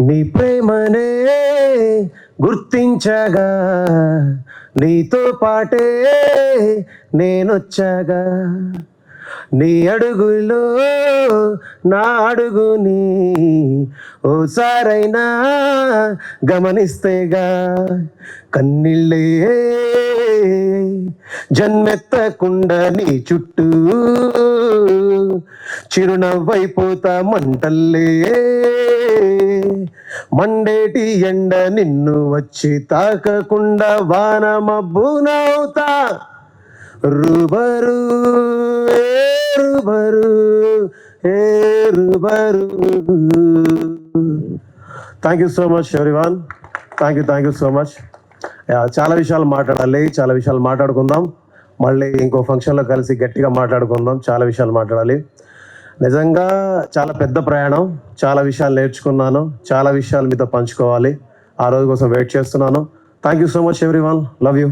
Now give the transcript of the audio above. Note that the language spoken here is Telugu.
నీ ప్రేమనే గుర్తించగా నీతో పాటే నేనొచ్చగా నీ అడుగులో నా అడుగుని ఓసారైనా గమనిస్తేగా కన్నీళ్ళే జన్మెత్తకుండా నీ చుట్టూ చిరునవ్వైపోతా మంటల్లే మండేటి ఎండ నిన్ను వచ్చి తాకకుండా వాన మబ్బునవుతా రుబరు రుబరు ఏ రుబరు. Thank you so much everyone. Thank you so much. చాలా విషయాలు మాట్లాడాలి, చాలా విషయాలు మాట్లాడుకుందాం. మళ్ళీ ఇంకో ఫంక్షన్లో కలిసి గట్టిగా మాట్లాడుకుందాం. చాలా విషయాలు మాట్లాడాలి. నిజంగా చాలా పెద్ద ప్రయాణం, చాలా విషయాలు నేర్చుకున్నాను, చాలా విషయాలు మీతో పంచుకోవాలి. ఆ రోజు కోసం వెయిట్ చేస్తున్నాను. Thank you so much everyone. Love you.